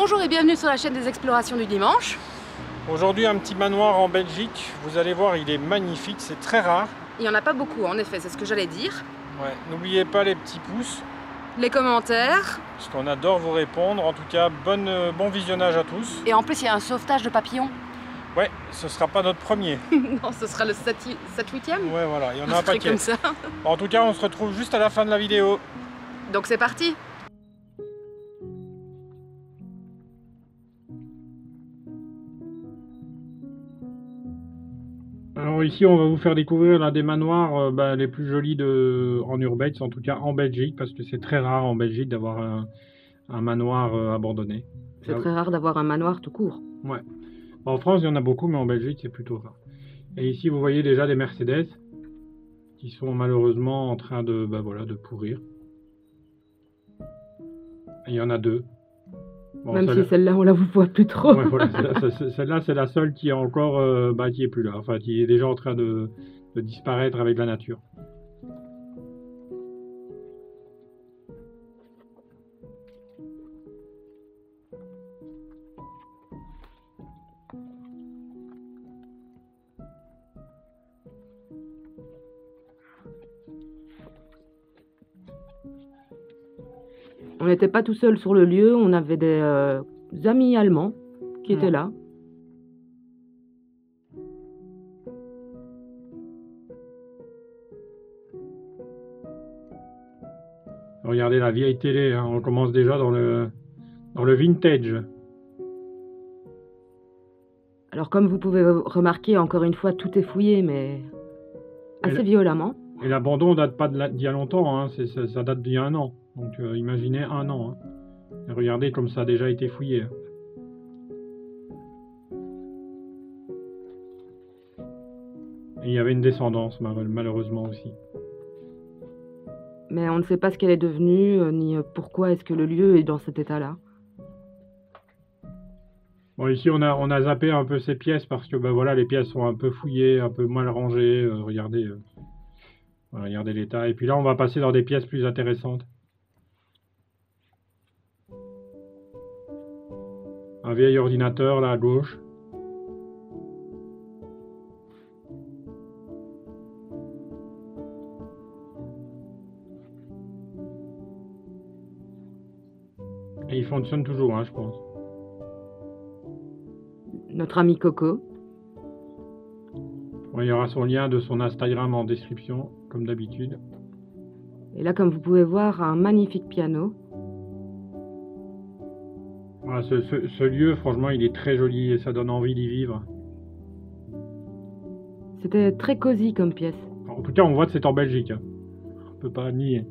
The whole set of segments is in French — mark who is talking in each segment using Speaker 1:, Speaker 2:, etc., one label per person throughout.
Speaker 1: Bonjour et bienvenue sur la chaîne des explorations du dimanche.
Speaker 2: Aujourd'hui un petit manoir en Belgique, vous allez voir il est magnifique, c'est très rare.
Speaker 1: Il n'y en a pas beaucoup en effet, c'est ce que j'allais dire.
Speaker 2: Ouais, n'oubliez pas les petits pouces.
Speaker 1: Les commentaires.
Speaker 2: Parce qu'on adore vous répondre, en tout cas bon visionnage à tous.
Speaker 1: Et en plus il y a un sauvetage de papillons.
Speaker 2: Ouais, ce sera pas notre premier.
Speaker 1: Non, ce sera le 7-8e.
Speaker 2: Ouais voilà, il y en a un paquet.
Speaker 1: Comme ça.
Speaker 2: En tout cas on se retrouve juste à la fin de la vidéo.
Speaker 1: Donc c'est parti.
Speaker 2: Alors ici on va vous faire découvrir l'un des manoirs les plus jolis en urbex, en tout cas en Belgique, parce que c'est très rare en Belgique d'avoir un manoir abandonné.
Speaker 1: C'est très rare d'avoir un manoir tout court.
Speaker 2: Ouais. En France il y en a beaucoup, mais en Belgique c'est plutôt rare. Et ici vous voyez déjà des Mercedes qui sont malheureusement en train de pourrir. Et il y en a deux. Bon,
Speaker 1: même si celle-là on la voit plus trop.
Speaker 2: Ouais, voilà, celle-là c'est la seule qui est encore qui est plus là, enfin qui est déjà en train de disparaître avec la nature.
Speaker 1: On n'était pas tout seul sur le lieu, on avait des amis allemands qui étaient là.
Speaker 2: Regardez la vieille télé, hein, on commence déjà dans le vintage.
Speaker 1: Alors comme vous pouvez remarquer, encore une fois, tout est fouillé, mais assez violemment.
Speaker 2: Et l'abandon date pas d'il y a longtemps, hein, ça date d'il y a 1 an. Donc imaginez 1 an. Hein. Et regardez comme ça a déjà été fouillé. Et il y avait une descendance, malheureusement aussi.
Speaker 1: Mais on ne sait pas ce qu'elle est devenue, ni pourquoi est-ce que le lieu est dans cet état-là.
Speaker 2: Bon, ici on a zappé un peu ces pièces parce que voilà, les pièces sont un peu fouillées, un peu mal rangées. Regardez l'état. Et puis là on va passer dans des pièces plus intéressantes. Un vieil ordinateur là à gauche. Et il fonctionne toujours, hein, je pense.
Speaker 1: Notre ami Coco.
Speaker 2: Bon, il y aura son lien de son Instagram en description, comme d'habitude.
Speaker 1: Et là, comme vous pouvez voir, un magnifique piano.
Speaker 2: Voilà, ce lieu, franchement, il est très joli et ça donne envie d'y vivre.
Speaker 1: C'était très cosy comme pièce.
Speaker 2: En tout cas, on voit que c'est en Belgique. Hein. On peut pas nier.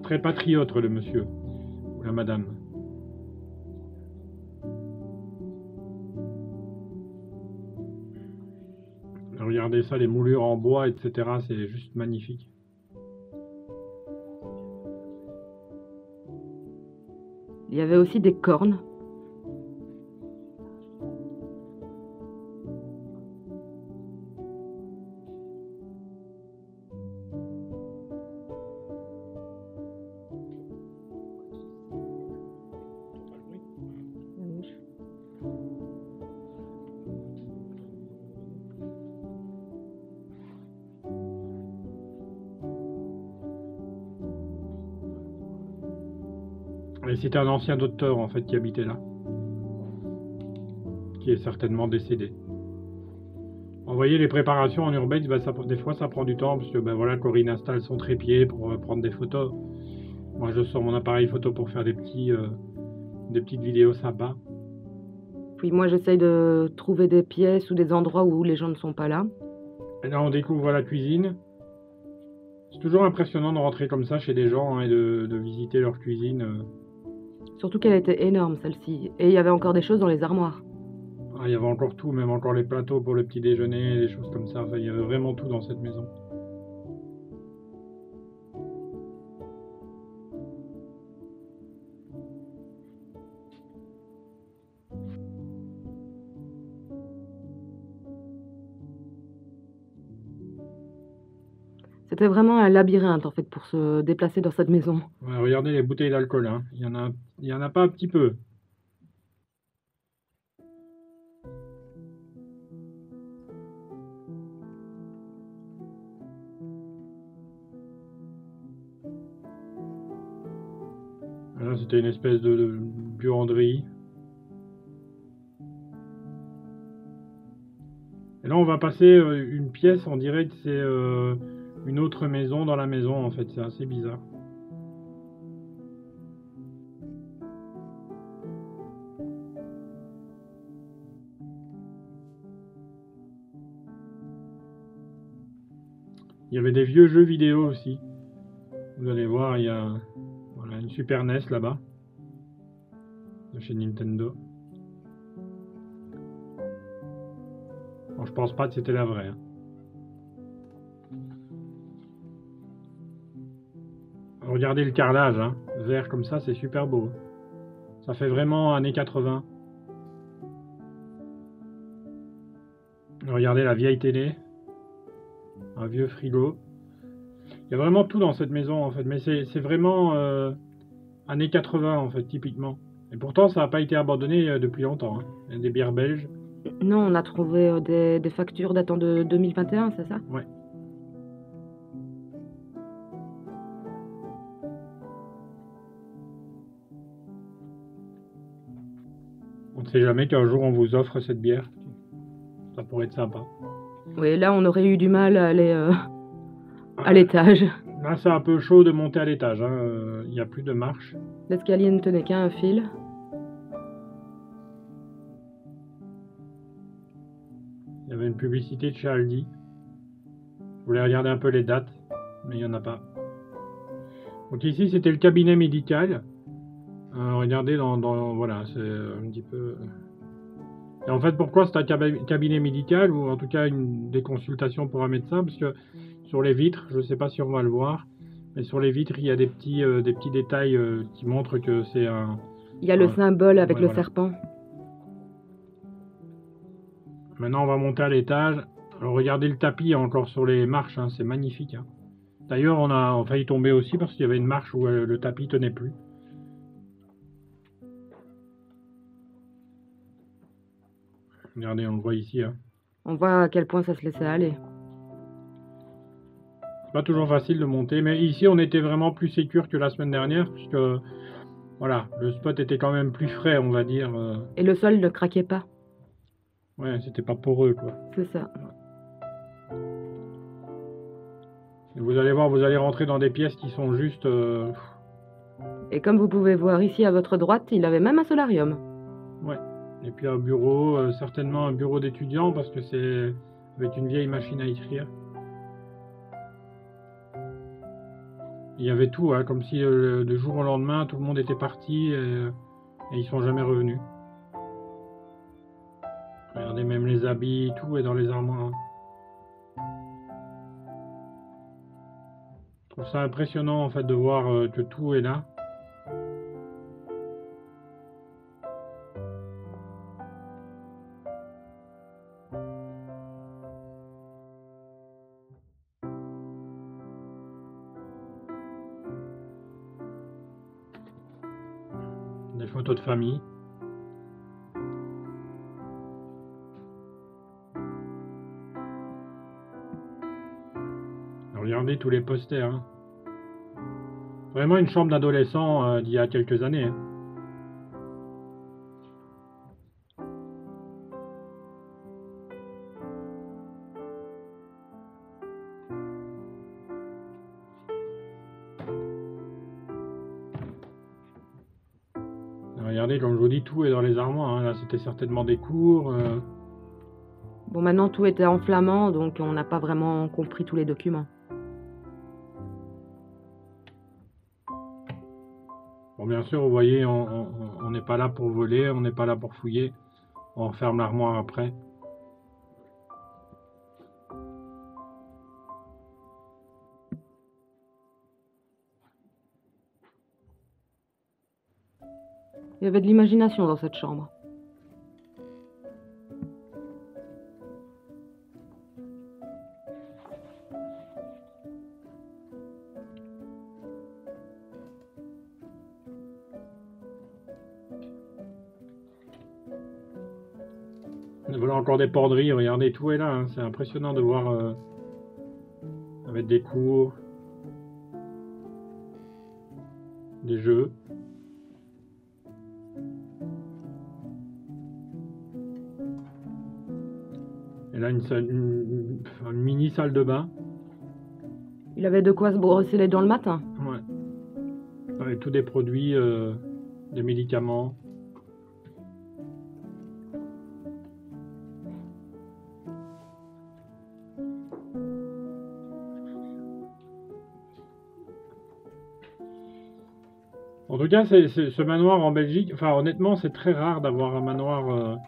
Speaker 2: Très patriote, le monsieur. Ou la madame. Regardez ça, les moulures en bois, etc. C'est juste magnifique.
Speaker 1: Il y avait aussi des cornes.
Speaker 2: Et c'était un ancien docteur en fait qui habitait là, qui est certainement décédé. Vous voyez les préparations en urbex, des fois ça prend du temps parce que voilà, Corinne installe son trépied pour prendre des photos. Moi je sors mon appareil photo pour faire des petites vidéos sympas.
Speaker 1: Puis moi j'essaye de trouver des pièces ou des endroits où les gens ne sont pas là.
Speaker 2: Et là on découvre la cuisine. C'est toujours impressionnant de rentrer comme ça chez des gens hein, et de visiter leur cuisine.
Speaker 1: Surtout qu'elle était énorme celle-ci. Et il y avait encore des choses dans les armoires.
Speaker 2: Ah, il y avait encore tout, même encore les plateaux pour le petit déjeuner, des choses comme ça. Enfin, il y avait vraiment tout dans cette maison.
Speaker 1: C'était vraiment un labyrinthe en fait pour se déplacer dans cette maison.
Speaker 2: Ouais, regardez les bouteilles d'alcool, hein. Il y en a pas un petit peu. Là, c'était une espèce de buanderie. Et là, on va passer une pièce, on dirait que c'est une autre maison dans la maison, en fait. C'est assez bizarre. Il y avait des vieux jeux vidéo aussi. Vous allez voir, il y a voilà, une Super NES là-bas, de chez Nintendo. Bon, je pense pas que c'était la vraie, hein. Regardez le carrelage, hein. Vert comme ça, c'est super beau. Ça fait vraiment années 80. Regardez la vieille télé. Un vieux frigo. Il y a vraiment tout dans cette maison, en fait. Mais c'est vraiment années 80, en fait, typiquement. Et pourtant, ça n'a pas été abandonné depuis longtemps, hein. Il y a des bières belges.
Speaker 1: Non, on a trouvé des factures datant de 2021, c'est ça?
Speaker 2: Ouais. On ne sait jamais qu'un jour on vous offre cette bière. Ça pourrait être sympa.
Speaker 1: Oui, là on aurait eu du mal à aller à l'étage.
Speaker 2: Là, c'est un peu chaud de monter à l'étage, hein. Il n'y a plus de marche.
Speaker 1: L'escalier ne tenait qu'à un fil.
Speaker 2: Il y avait une publicité de chez Aldi. Je voulais regarder un peu les dates, mais il n'y en a pas. Donc ici, c'était le cabinet médical. Regardez, voilà, c'est un petit peu... Et en fait, pourquoi c'est un cabinet médical, ou en tout cas des consultations pour un médecin? Parce que sur les vitres, je ne sais pas si on va le voir, mais sur les vitres, il y a des petits détails qui montrent que c'est un...
Speaker 1: Il y a le symbole avec
Speaker 2: ouais,
Speaker 1: le
Speaker 2: voilà.
Speaker 1: serpent.
Speaker 2: Maintenant, on va monter à l'étage. Alors, regardez le tapis encore sur les marches, hein, c'est magnifique, hein. D'ailleurs, on a failli tomber aussi parce qu'il y avait une marche où le tapis tenait plus. Regardez, on le voit ici, hein.
Speaker 1: On voit à quel point ça se laissait aller.
Speaker 2: C'est pas toujours facile de monter, mais ici, on était vraiment plus sécure que la semaine dernière, puisque, voilà, le spot était quand même plus frais, on va dire.
Speaker 1: Et le sol ne craquait pas.
Speaker 2: Ouais, c'était pas poreux, quoi.
Speaker 1: C'est ça.
Speaker 2: Et vous allez voir, vous allez rentrer dans des pièces qui sont juste...
Speaker 1: Et comme vous pouvez voir ici à votre droite, il avait même un solarium.
Speaker 2: Ouais. Et puis un bureau, certainement un bureau d'étudiant, parce que c'est avec une vieille machine à écrire. Il y avait tout, hein, comme si de jour au lendemain, tout le monde était parti et ils sont jamais revenus. Regardez, même les habits, tout est dans les armoires. Je trouve ça impressionnant en fait de voir que tout est là. Des photos de famille. Regardez tous les posters, hein. Vraiment une chambre d'adolescent d'il y a quelques années, hein. Regardez, comme je vous dis, tout est dans les armoires, hein. Là, c'était certainement des cours.
Speaker 1: Bon, maintenant tout était en flamand, donc on n'a pas vraiment compris tous les documents.
Speaker 2: Bon, bien sûr, vous voyez, on n'est pas là pour voler, on n'est pas là pour fouiller. On referme l'armoire après.
Speaker 1: Il y avait de l'imagination dans cette chambre.
Speaker 2: Voilà encore des penderies, regardez, tout est là, hein. C'est impressionnant de voir avec des cours, des jeux. Et là, une mini salle de bain.
Speaker 1: Il avait de quoi se brosser les dents le matin.
Speaker 2: Ouais. Avec tous des produits, des médicaments. En tout cas, ce manoir en Belgique, enfin honnêtement, c'est très rare d'avoir un manoir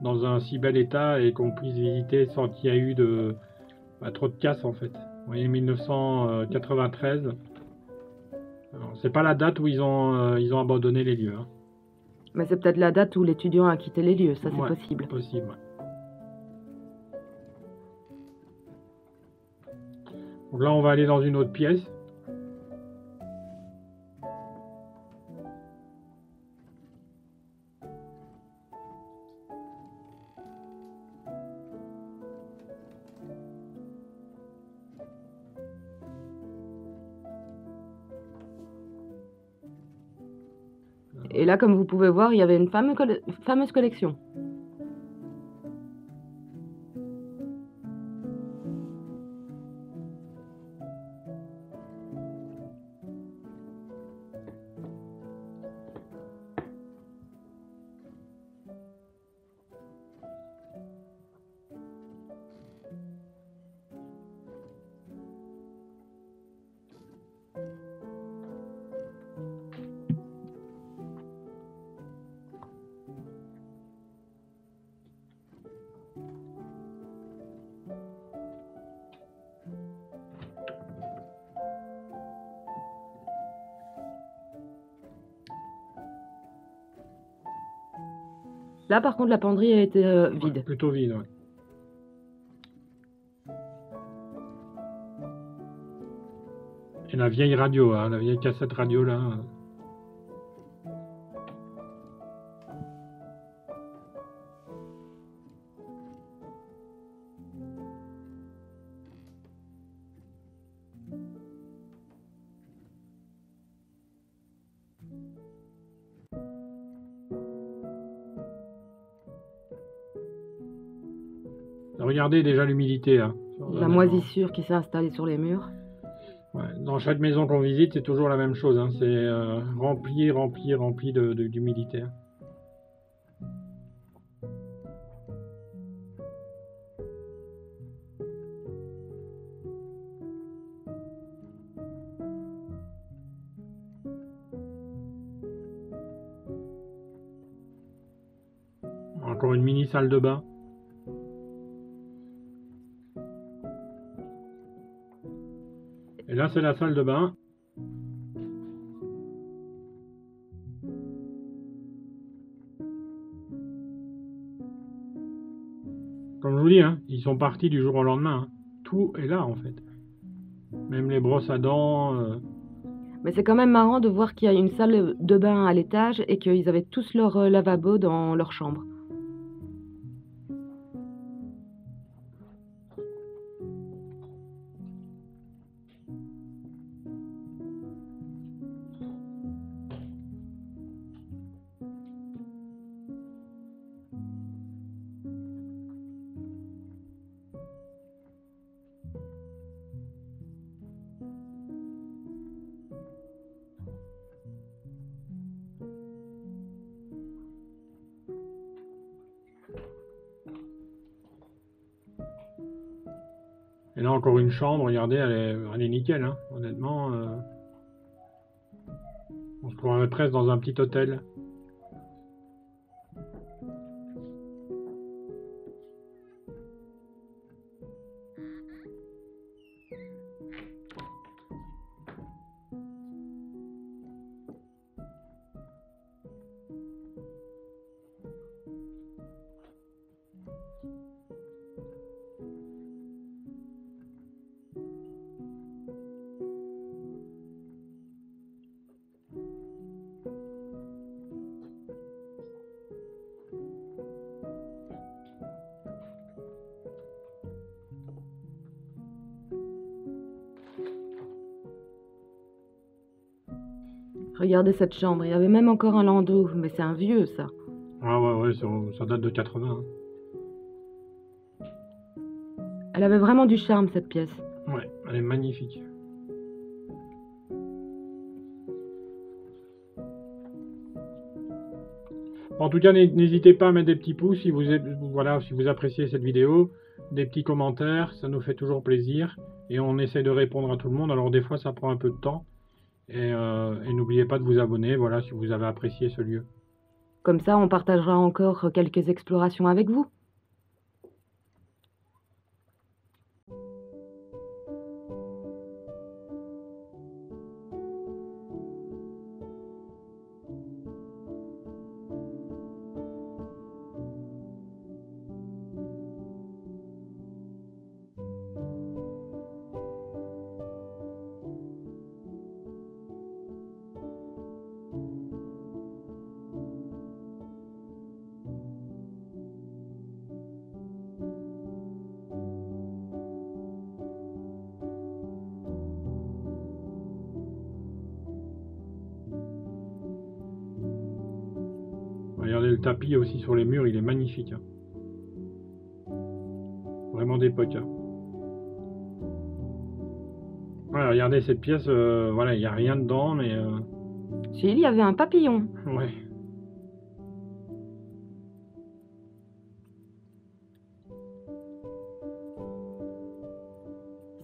Speaker 2: dans un si bel état et qu'on puisse visiter sans qu'il y ait eu trop de casse en fait. Vous voyez, 1993. Alors, c'est pas la date où ils ont abandonné les lieux, hein.
Speaker 1: Mais c'est peut-être la date où l'étudiant a quitté les lieux, ça c'est
Speaker 2: Ouais,
Speaker 1: possible.
Speaker 2: possible, ouais. Donc là, on va aller dans une autre pièce.
Speaker 1: Et là, comme vous pouvez voir, il y avait une fameuse collection. Là, par contre, la penderie a été vide.
Speaker 2: Ouais, plutôt vide, ouais. Et la vieille radio, hein, la vieille cassette radio là. Regardez déjà l'humidité, hein.
Speaker 1: La moisissure qui s'est installée sur les murs.
Speaker 2: Ouais, dans chaque maison qu'on visite, c'est toujours la même chose, hein. C'est rempli d'humidité. Encore une mini salle de bain. Et là, c'est la salle de bain. Comme je vous dis, hein, ils sont partis du jour au lendemain, hein. Tout est là, en fait. Même les brosses à dents.
Speaker 1: Mais c'est quand même marrant de voir qu'il y a une salle de bain à l'étage et qu'ils avaient tous leur lavabo dans leur chambre.
Speaker 2: Et là, encore une chambre, regardez, elle est nickel, hein. Honnêtement, on se croirait presque dans un petit hôtel.
Speaker 1: Regardez cette chambre, il y avait même encore un landau, mais c'est un vieux ça.
Speaker 2: Ah ouais, ça date de 80.
Speaker 1: Elle avait vraiment du charme cette pièce.
Speaker 2: Ouais, elle est magnifique. En tout cas, n'hésitez pas à mettre des petits pouces si si vous appréciez cette vidéo, des petits commentaires, ça nous fait toujours plaisir. Et on essaie de répondre à tout le monde, alors des fois ça prend un peu de temps. Et n'oubliez pas de vous abonner, voilà, si vous avez apprécié ce lieu.
Speaker 1: Comme ça, on partagera encore quelques explorations avec vous.
Speaker 2: Regardez le tapis aussi sur les murs, il est magnifique. Hein. Vraiment d'époque. Hein. Voilà, regardez cette pièce, voilà, il n'y a rien dedans, mais...
Speaker 1: Si, il y avait un papillon.
Speaker 2: Ouais.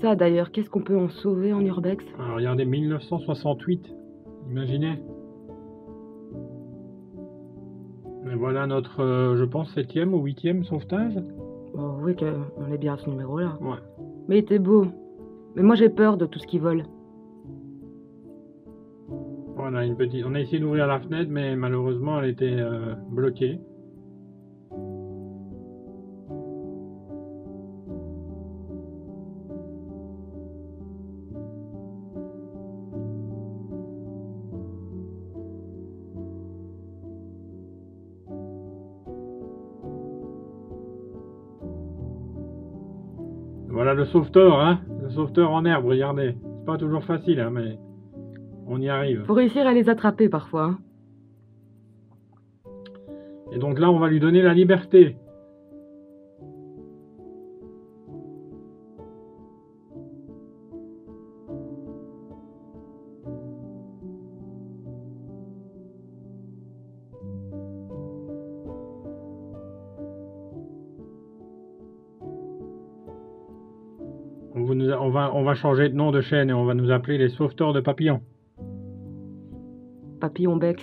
Speaker 1: Ça d'ailleurs, qu'est-ce qu'on peut en sauver en urbex?
Speaker 2: Alors regardez, 1968, imaginez. Et voilà notre, je pense, 7e ou 8e sauvetage.
Speaker 1: Oh, oui, on est bien à ce numéro-là.
Speaker 2: Ouais.
Speaker 1: Mais il était beau. Mais moi j'ai peur de tout ce qui vole.
Speaker 2: Voilà, on a essayé d'ouvrir la fenêtre, mais malheureusement elle était bloquée. Voilà le sauveteur, hein, le sauveteur en herbe, regardez. C'est pas toujours facile, hein, mais on y arrive.
Speaker 1: Faut réussir à les attraper parfois. Hein.
Speaker 2: Et donc là, on va lui donner la liberté. On va changer de nom de chaîne et on va nous appeler les sauveteurs de papillons.
Speaker 1: Papillon Bex.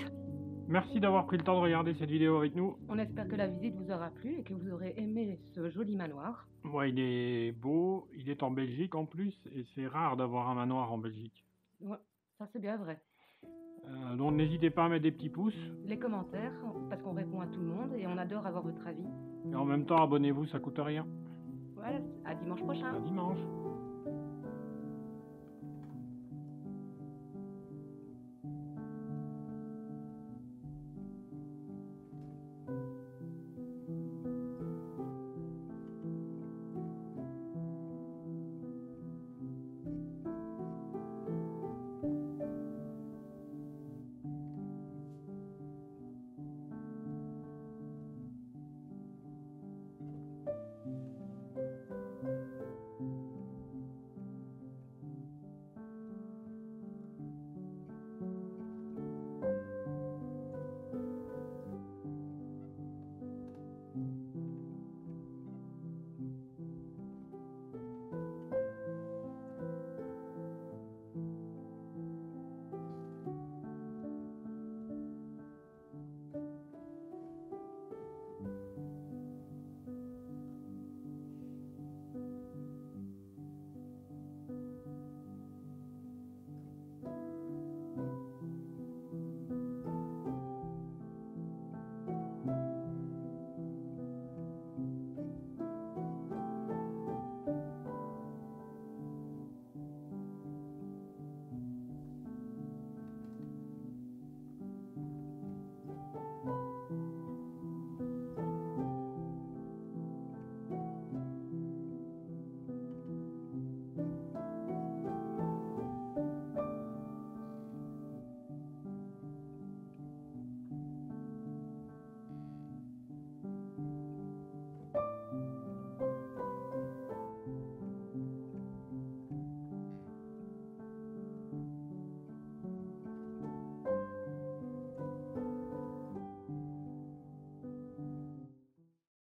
Speaker 2: Merci d'avoir pris le temps de regarder cette vidéo avec nous.
Speaker 1: On espère que la visite vous aura plu et que vous aurez aimé ce joli manoir.
Speaker 2: Ouais, il est beau, il est en Belgique en plus, et c'est rare d'avoir un manoir en Belgique.
Speaker 1: Ouais, ça c'est bien vrai.
Speaker 2: Donc n'hésitez pas à mettre des petits pouces.
Speaker 1: Les commentaires, parce qu'on répond à tout le monde et on adore avoir votre avis.
Speaker 2: Et en même temps, abonnez-vous, ça coûte rien.
Speaker 1: Voilà, à dimanche prochain.
Speaker 2: À dimanche.